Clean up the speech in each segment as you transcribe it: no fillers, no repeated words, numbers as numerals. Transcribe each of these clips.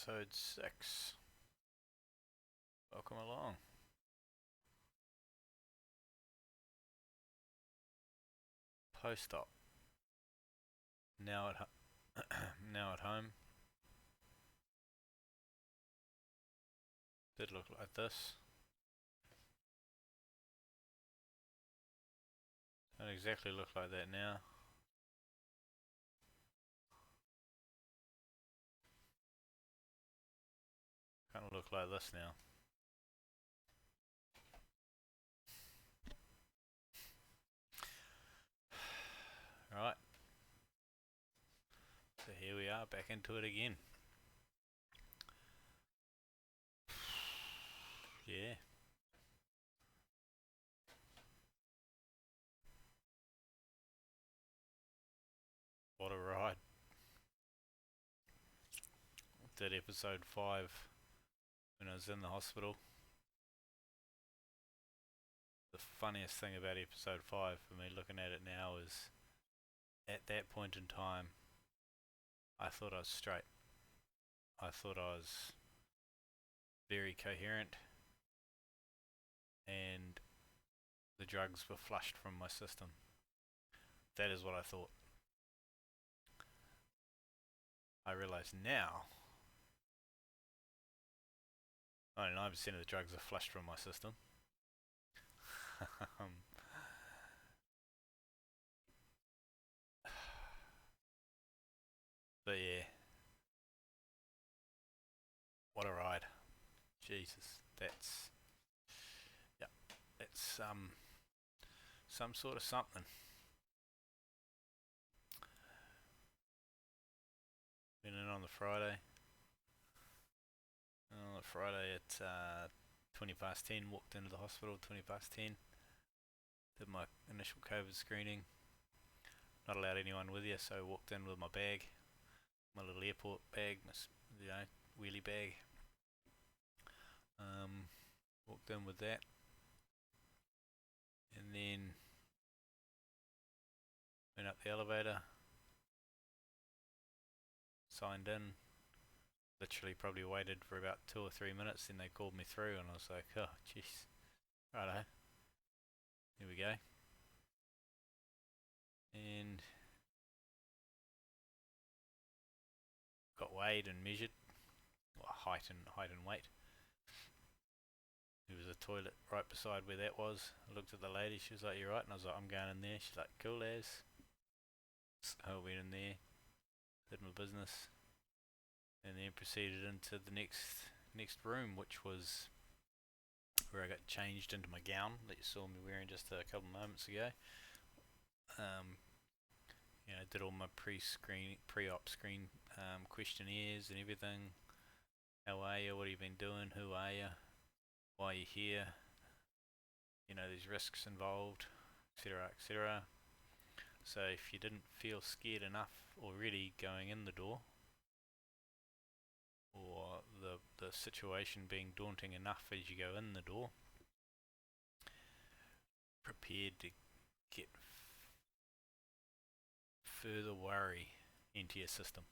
Episode 6. Welcome along. Post-op. Now now at home. Did look like this. Don't exactly look like that now. Kind of look like this now. Right. So here we are, back into it again. Yeah. What a ride. Did episode 5 when I was in the hospital. The funniest thing about episode 5 for me looking at it now is at that point in time I thought I was straight. I thought I was very coherent and the drugs were flushed from my system. That is what I thought. I realise now 99% of the drugs are flushed from my system. But yeah, what a ride. Jesus, that's some sort of something. Been in on the Friday. On the Friday at 20 past 10, walked into the hospital 20 past 10. Did my initial COVID screening. Not allowed anyone with you, so I walked in with my bag, my little airport bag, my wheelie bag. Walked in with that, and then went up the elevator, signed in. Literally probably waited for about 2 or 3 minutes, then they called me through, and I was like, oh jeez, righto, here we go. And got weighed and measured, well, height and weight. There was a toilet right beside where that was. I looked at the lady, she was like, you right? And I was like, I'm going in there. She's like, cool as. So I went in there, did my business, and then proceeded into the next room, which was where I got changed into my gown that you saw me wearing just a couple of moments ago. Did all my pre-op screen questionnaires and everything. How are you? What have you been doing? Who are you? Why are you here? There's risks involved, etc., etc. So if you didn't feel scared enough already going in the door, or the situation being daunting enough as you go in the door, prepared to get further worry into your system.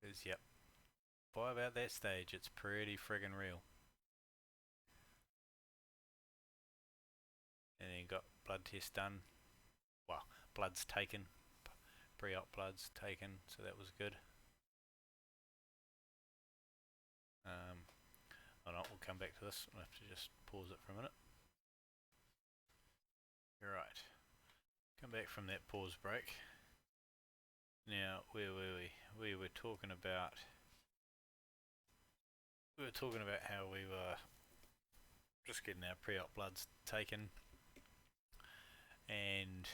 Because yep, by about that stage it's pretty friggin' real. And then got blood tests done. Well, bloods taken, pre-op bloods taken, so that was good. We'll come back to this. I'll have to just pause it for a minute. Right, come back from that pause break. Now, where were we? We were talking about how we were just getting our pre-op bloods taken, and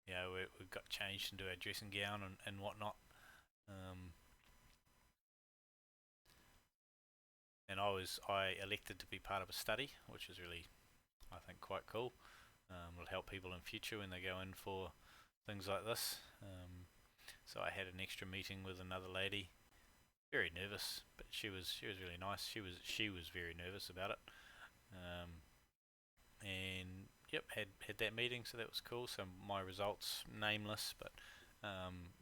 we got changed into our dressing gown and whatnot. And I elected to be part of a study, which is really, I think, quite cool. It'll help people in future when they go in for things like this. So I had an extra meeting with another lady, very nervous, but she was really nice. She was very nervous about it. And yep, had that meeting, so that was cool. So my results, nameless, but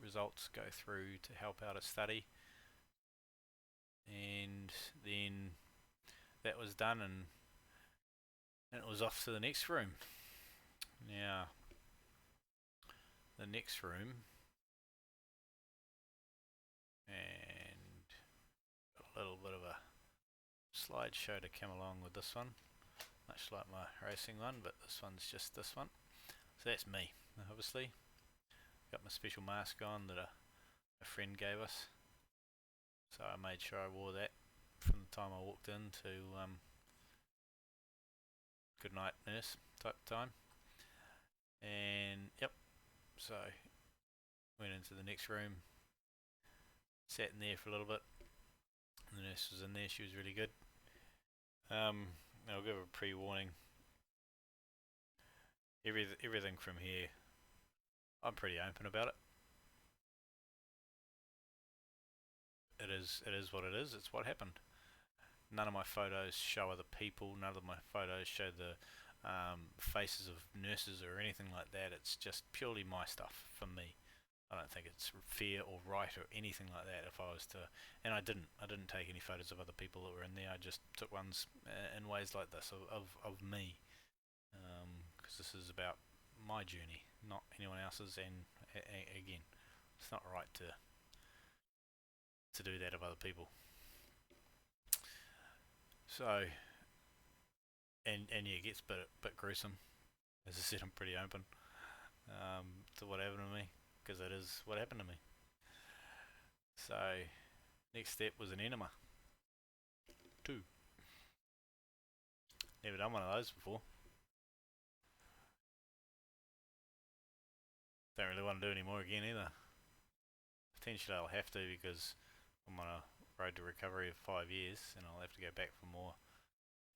results go through to help out a study, and then that was done, and it was off to the next room. Now, the next room, and a little bit of a slideshow to come along with this one, much like my racing one, but this one's just this one. So that's me, obviously. Got my special mask on that a friend gave us, so I made sure I wore that from the time I walked in to good night nurse type time. And yep, so went into the next room, sat in there for a little bit. The nurse was in there, she was really good. I'll give a pre-warning. Everything from here, I'm pretty open about it. It is what it is. It's what happened. None of my photos show other people. None of my photos show the faces of nurses or anything like that. It's just purely my stuff for me. I don't think it's fair or right or anything like that. If I was to, and I didn't take any photos of other people that were in there. I just took ones in ways like this of me, because this is about my journey, not anyone else's. And again, it's not right to do that of other people. So, and yeah, it gets a bit gruesome. As I said, I'm pretty open to what happened to me, because it is what happened to me. So, next step was an enema. 2. Never done one of those before. Don't really want to do any more again either. Potentially I'll have to, because I'm on a road to recovery of 5 years, and I'll have to go back for more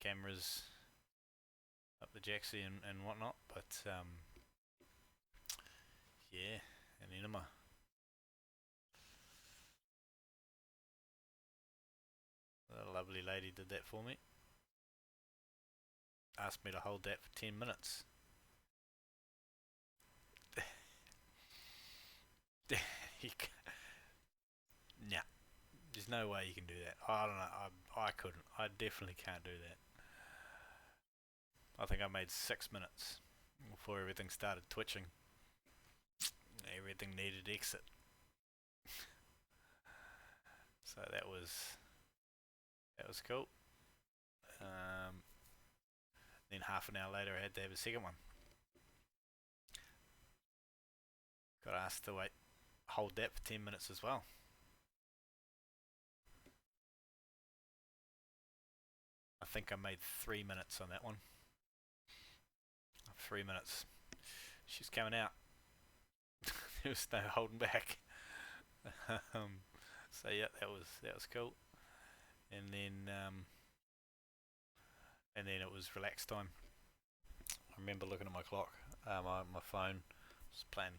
cameras up the jacksie and whatnot. But yeah, an enema. A lovely lady did that for me. Asked me to hold that for 10 minutes. Nah, there's no way you can do that. I don't know. I couldn't. I definitely can't do that. I think I made 6 minutes before everything started twitching. Everything needed exit. So that was cool. Then half an hour later, I had to have a second one. Got asked to hold that for 10 minutes as well. I think I made 3 minutes on that one. 3 minutes. She's coming out. There was no holding back. So yeah, that was cool. And then it was relax time. I remember looking at my clock, my phone. Just playing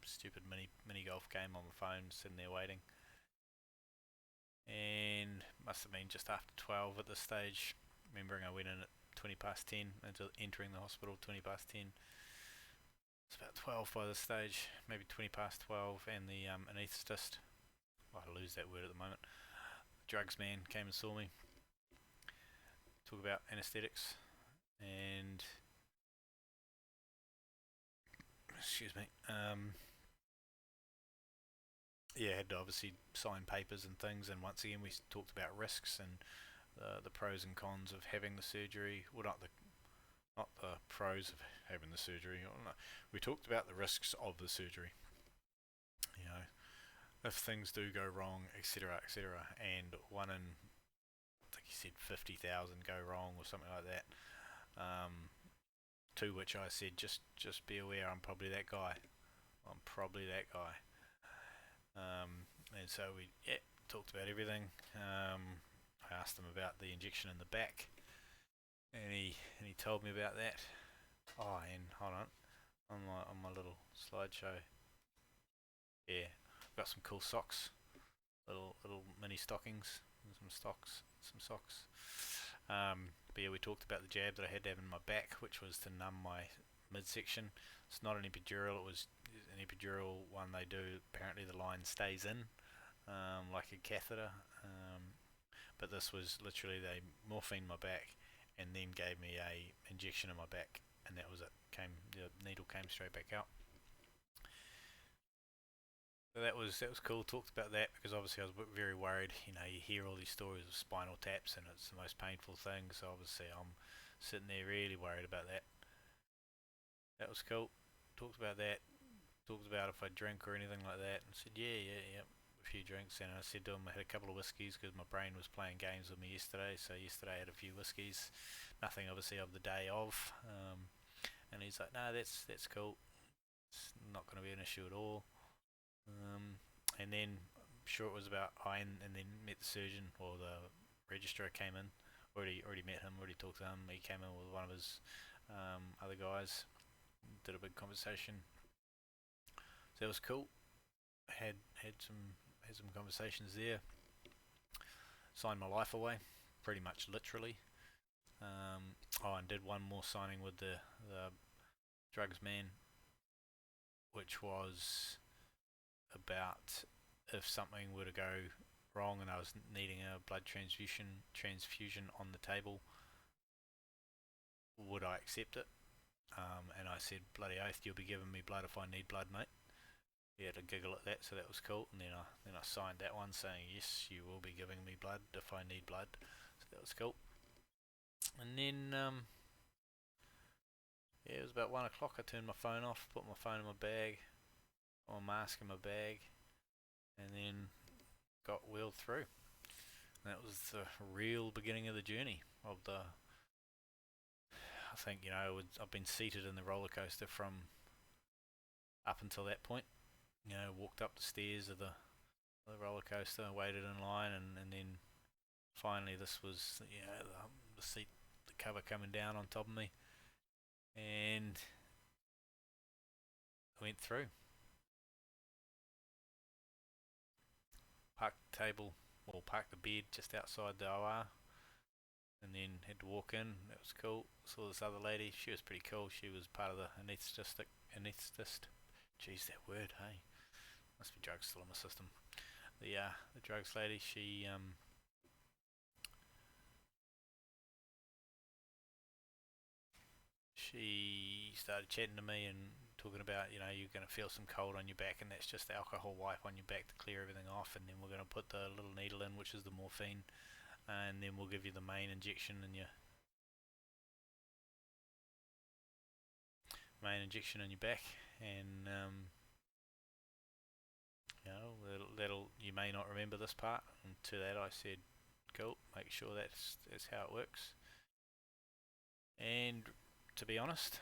stupid mini golf game on my phone, sitting there waiting. And must have been just after 12 at this stage. Remembering I went in at 20 past 10, until entering the hospital 20 past 10. It's about 12 by this stage, maybe 20 past 12, and the anaesthetist, I lose that word at the moment, drugs man came and saw me, talk about anaesthetics, and excuse me, yeah, had to obviously sign papers and things, and once again we talked about risks and the pros and cons of having the surgery. Well, not the pros of having the surgery. We talked about the risks of the surgery. You know, if things do go wrong, etc., etc., and one in, I think he said 50,000 go wrong or something like that. To which I said, just be aware, I'm probably that guy. And so we talked about everything. I asked him about the injection in the back, and he told me about that. Oh, and hold on my little slideshow. Yeah, I've got some cool socks, little mini stockings, and some socks. But yeah, we talked about the jab that I had to have in my back, which was to numb my midsection. It's not an epidural. It was an epidural one they do. Apparently the line stays in, like a catheter. But this was literally they morphined my back and then gave me a injection in my back, and that was it. The needle came straight back out. So that was cool. Talked about that because obviously I was very worried. You know, you hear all these stories of spinal taps and it's the most painful thing. So obviously I'm sitting there really worried about that. That was cool. Talked about that. Talked about if I drink or anything like that, and said yeah, a few drinks. And I said to him I had a couple of whiskies because my brain was playing games with me yesterday. So yesterday I had a few whiskies. Nothing obviously of the day of. And he's like, no, that's cool. It's not going to be an issue at all. And then I'm sure it was about and then met the surgeon or the registrar came in. Already met him. Already talked to him. He came in with one of his other guys. Did a big conversation. So that was cool. Had some conversations there. Signed my life away, pretty much literally. And did one more signing with the drugs man, which was about if something were to go wrong and I was needing a blood transfusion on the table, would I accept it? And I said, bloody oath, you'll be giving me blood if I need blood, mate. He had a giggle at that, so that was cool. And then I signed that one saying, yes, you will be giving me blood if I need blood. So that was cool. And then, it was about 1 o'clock. I turned my phone off, put my phone in my bag, my mask in my bag, and then got wheeled through. And that was the real beginning of the journey of the. I think I've been seated in the roller coaster from up until that point. Walked up the stairs of the roller coaster, waited in line, and then finally this was the seat, the cover coming down on top of me, and I went through. Parked the table, or parked the bed just outside the OR, and then had to walk in. It was cool. Saw this other lady. She was pretty cool. She was part of the anesthetist. Jeez, that word, hey. Must be drugs still in my system. The drugs lady. She started chatting to me and talking about, you're going to feel some cold on your back, and that's just the alcohol wipe on your back to clear everything off, and then we're going to put the little needle in, which is the morphine, and then we'll give you the main injection in your back, and you may not remember this part. And to that I said, cool, make sure that's how it works. And to be honest,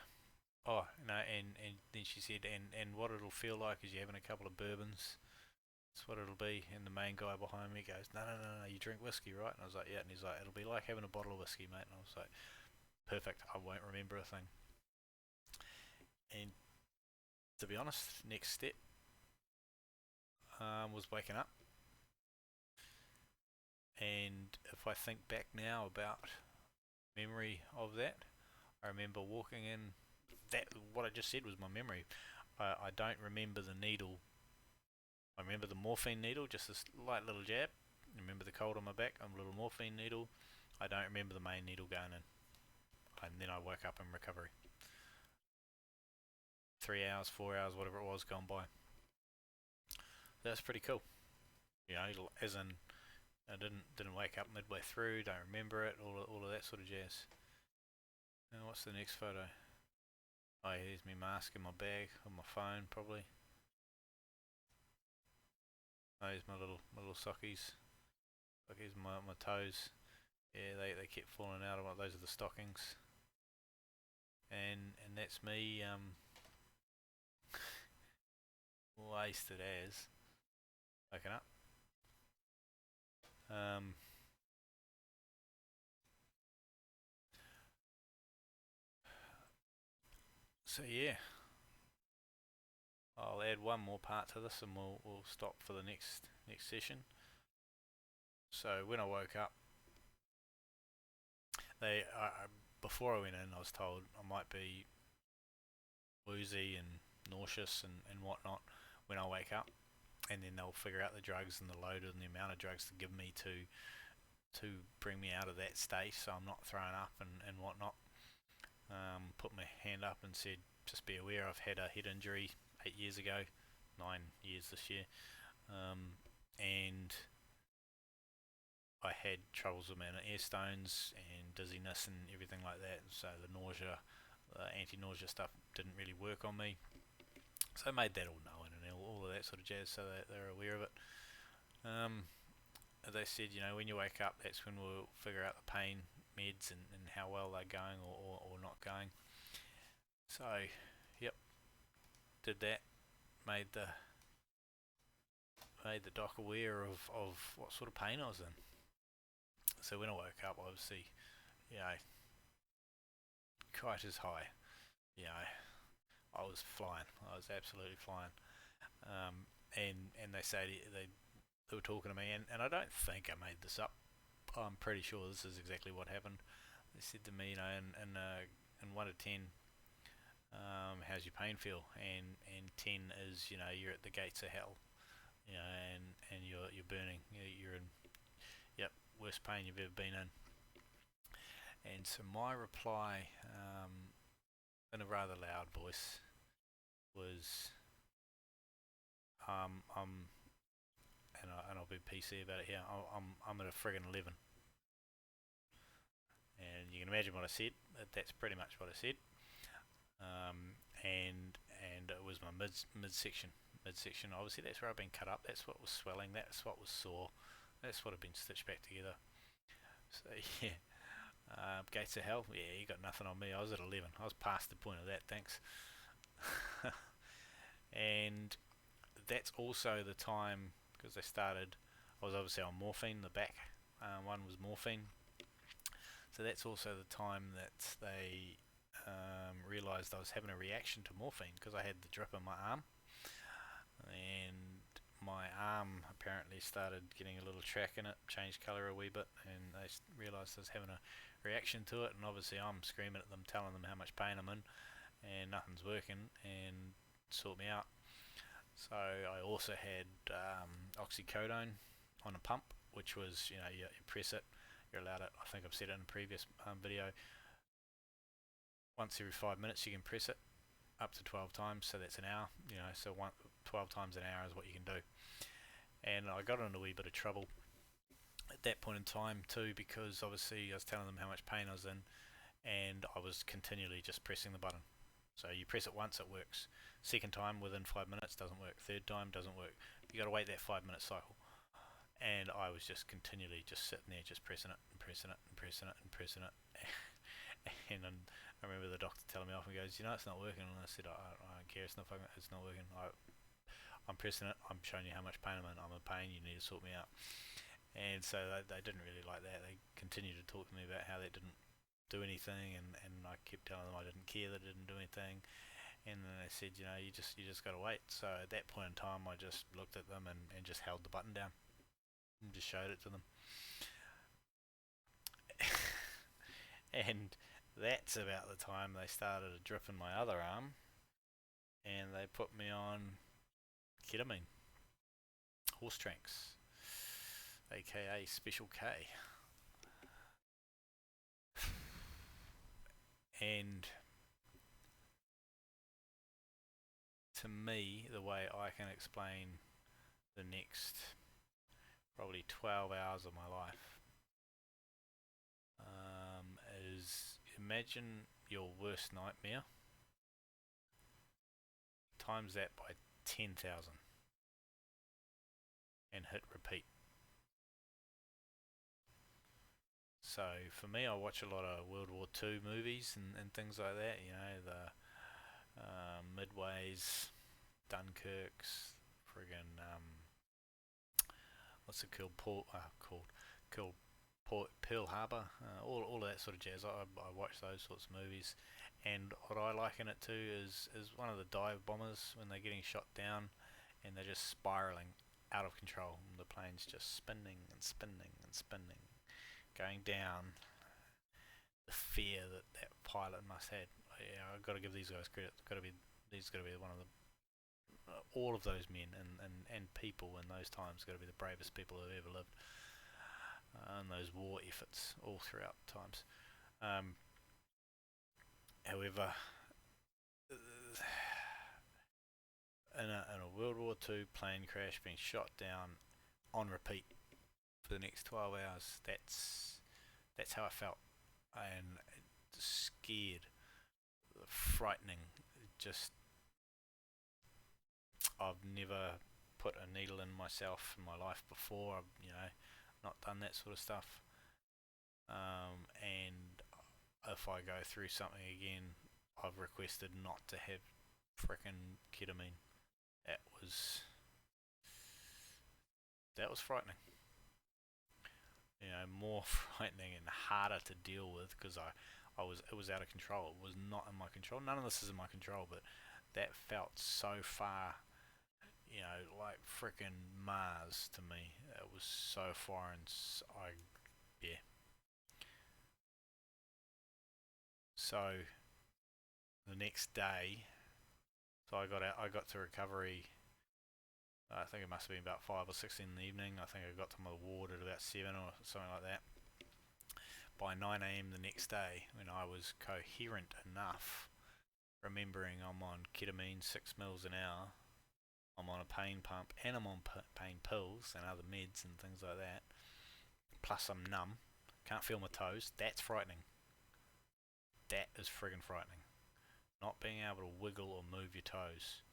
oh no, and then she said, and what it'll feel like is you're having a couple of bourbons. That's what it'll be. And the main guy behind me goes, no, you drink whiskey, right? And I was like, yeah. And he's like, it'll be like having a bottle of whiskey, mate. And I was like, perfect, I won't remember a thing. And to be honest, next step was waking up. And if I think back now about memory of that, I remember walking in. That what I just said was my memory. I don't remember the needle. I remember the morphine needle, just this light little jab. I remember the cold on my back, a little morphine needle. I don't remember the main needle going in. And then I woke up in recovery. 3 hours, 4 hours, whatever it was, gone by. That's pretty cool. As in, I didn't wake up midway through, don't remember it, all of that sort of jazz. Now what's the next photo? Oh, here's my mask in my bag, on my phone probably. Oh, here's my little sockies. Here's my toes. Yeah, they kept falling out of it. Those are the stockings. And that's me wasted as waking up. So yeah, I'll add one more part to this, and we'll stop for the next session. So when I woke up, before I went in, I was told I might be woozy and nauseous and whatnot when I wake up, and then they'll figure out the drugs and the load and the amount of drugs to give me to bring me out of that state, so I'm not throwing up and whatnot. Put my hand up and said, just be aware, I've had a head injury 8 years ago, 9 years this year, and I had troubles with my ear stones and dizziness and everything like that. So the nausea, the anti-nausea stuff didn't really work on me. So I made that all known and all of that sort of jazz, so that they're aware of it. As I said, when you wake up, that's when we'll figure out the pain meds and how well they're going or not going. So, yep, did that. Made the doc aware of what sort of pain I was in. So when I woke up, obviously, quite as high. I was flying. I was absolutely flying. And they say they were talking to me, and I don't think I made this up. I'm pretty sure this is exactly what happened. They said to me, in 1 to 10, how's your pain feel? And 10 is, you're at the gates of hell, and you're burning. You're in, worst pain you've ever been in. And so my reply, in a rather loud voice, was, and I'll be PC about it here. I'm at a friggin' 11, and you can imagine what I said. That's pretty much what I said. And it was my midsection. Obviously, that's where I've been cut up. That's what was swelling. That's what was sore. That's what had been stitched back together. So yeah, gates of hell. Yeah, you got nothing on me. I was at 11. I was past the point of that. Thanks. And that's also the time, because they started, I was obviously on morphine. The back one was morphine. So that's also the time that they realised I was having a reaction to morphine, because I had the drip in my arm, and my arm apparently started getting a little track in it, changed colour a wee bit, and they realised I was having a reaction to it. And obviously I'm screaming at them, telling them how much pain I'm in, and nothing's working, and sort me out. So I also had oxycodone on a pump, which was, you press it, you're allowed it. I think I've said it in a previous video. Once every 5 minutes you can press it up to 12 times, so that's an hour. So 12 times an hour is what you can do. And I got in a wee bit of trouble at that point in time too, because obviously I was telling them how much pain I was in, and I was continually just pressing the button. So you press it once, it works. Second time, within 5 minutes, doesn't work. Third time, doesn't work. You got to wait that 5 minute cycle. And I was just continually just sitting there, just pressing it and pressing it and pressing it and pressing it. And I remember the doctor telling me off and goes, it's not working. And I said, I don't care, it's not working. I'm pressing it, I'm showing you how much pain I'm in. I'm in pain, you need to sort me out. And so they didn't really like that. They continued to talk to me about how they didn't do anything, and I kept telling them I didn't care, that it didn't do anything. And then they said, you just got to wait. So at that point in time, I just looked at them and just held the button down and just showed it to them. And that's about the time they started a drip in my other arm, and they put me on ketamine, horse tranks, aka Special K. And to me, the way I can explain the next probably 12 hours of my life is, imagine your worst nightmare, times that by 10,000, and hit repeat. So for me, I watch a lot of World War II movies and things like that, the Midways, Dunkirks, friggin' what's it called? Pearl Harbor, all of that sort of jazz. I watch those sorts of movies, and what I liken it to is one of the dive bombers when they're getting shot down, and they're just spiraling out of control, and the plane's just spinning and spinning and spinning, going down. The fear that pilot must have. I've got to give these guys credit. It's got to be He's got to be one of the all of those men and people in those times got to be the bravest people who ever lived, and those war efforts all throughout times. However, in a World War II plane crash, being shot down on repeat for the next 12 hours, that's how I felt, and scared, frightening. Just I've never put a needle in myself in my life before. I've not done that sort of stuff. And if I go through something again, I've requested not to have frickin' ketamine. That was frightening. More frightening and harder to deal with because it was out of control. It was not in my control. None of this is in my control, but that felt so far, like frickin' Mars to me. It was so foreign. Yeah. So the next day, so I got to recovery. I think it must have been about 5 or 6 in the evening. I think I got to my ward at about 7 or something like that. By 9 a.m. the next day, when I was coherent enough, remembering I'm on ketamine, 6 mils an hour, I'm on a pain pump, and I'm on pain pills and other meds and things like that. Plus I'm numb, can't feel my toes. That's frightening. That is friggin' frightening. Not being able to wiggle or move your toes.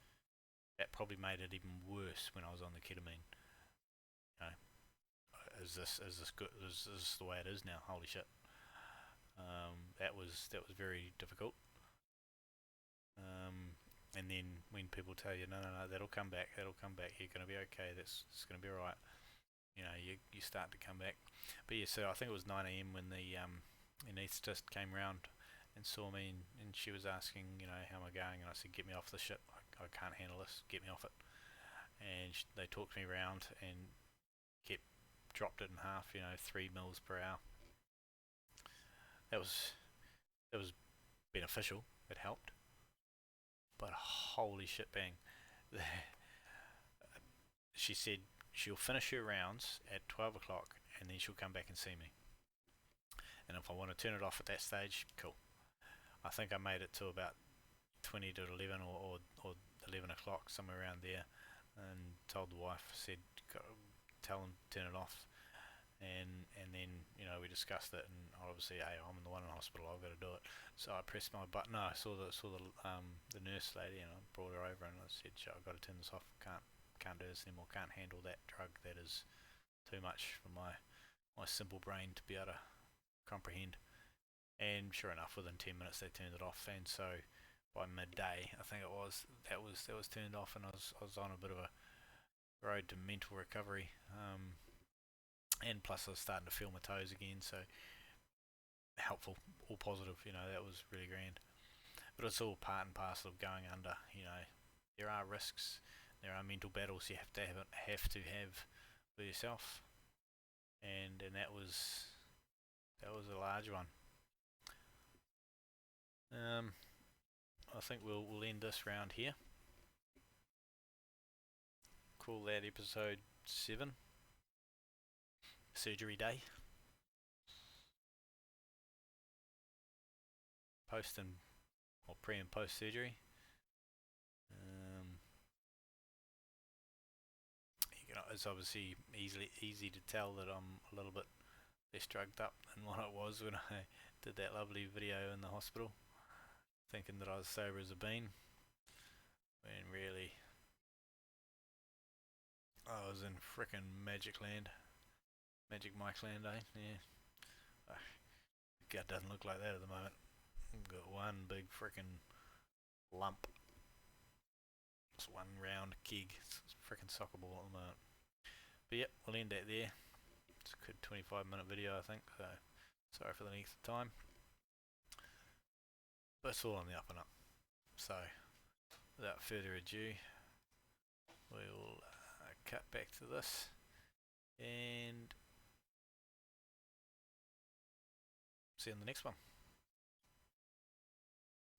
That probably made it even worse when I was on the ketamine. Is this good? Is this the way it is now? Holy shit. That was very difficult. And then when people tell you, no, that'll come back, you're gonna be okay. It's gonna be alright. You start to come back. But yeah, so I think it was 9 a.m. when the anaesthetist came round and saw me, and she was asking, how am I going? And I said, get me off the shit. I can't handle this. Get me off it. And they talked me round and dropped it in half. 3 mils per hour. That was beneficial. It helped. But holy shit, bang! She said she'll finish her rounds at 12 o'clock, and then she'll come back and see me. And if I want to turn it off at that stage, cool. I think I made it to about 20 to 11 or 11 o'clock, somewhere around there, and told the wife, said, tell them to turn it off. And then we discussed it, and obviously, hey, I'm the one in the hospital, I've got to do it. So I pressed my button. No, I saw the nurse lady, and I brought her over, and I said, I've got to turn this off. Can't do this anymore. Can't handle that drug. That is too much for my simple brain to be able to comprehend. And sure enough, within 10 minutes they turned it off, and so by midday, I think it was, that was turned off, and I was on a bit of a road to mental recovery. And plus I was starting to feel my toes again, so helpful, all positive. That was really grand. But it's all part and parcel of going under. There are risks, there are mental battles you have to have with yourself, and that was a large one. I think we'll end this round here. Call that episode 7. Surgery day. Pre and post surgery. It's obviously easy to tell that I'm a little bit less drugged up than what I was when I did that lovely video in the hospital, thinking that I was sober as a bean, when really I was in frickin' Magic Land. Magic Mike Land, eh? Yeah. God doesn't look like that at the moment. I've got one big frickin' lump. Just one round keg. It's a frickin' soccer ball at the moment. But yep, we'll end that there. It's a good 25-minute video, I think, so sorry for the length of time. But it's all on the up and up. So, without further ado, we'll cut back to this and see you in the next one.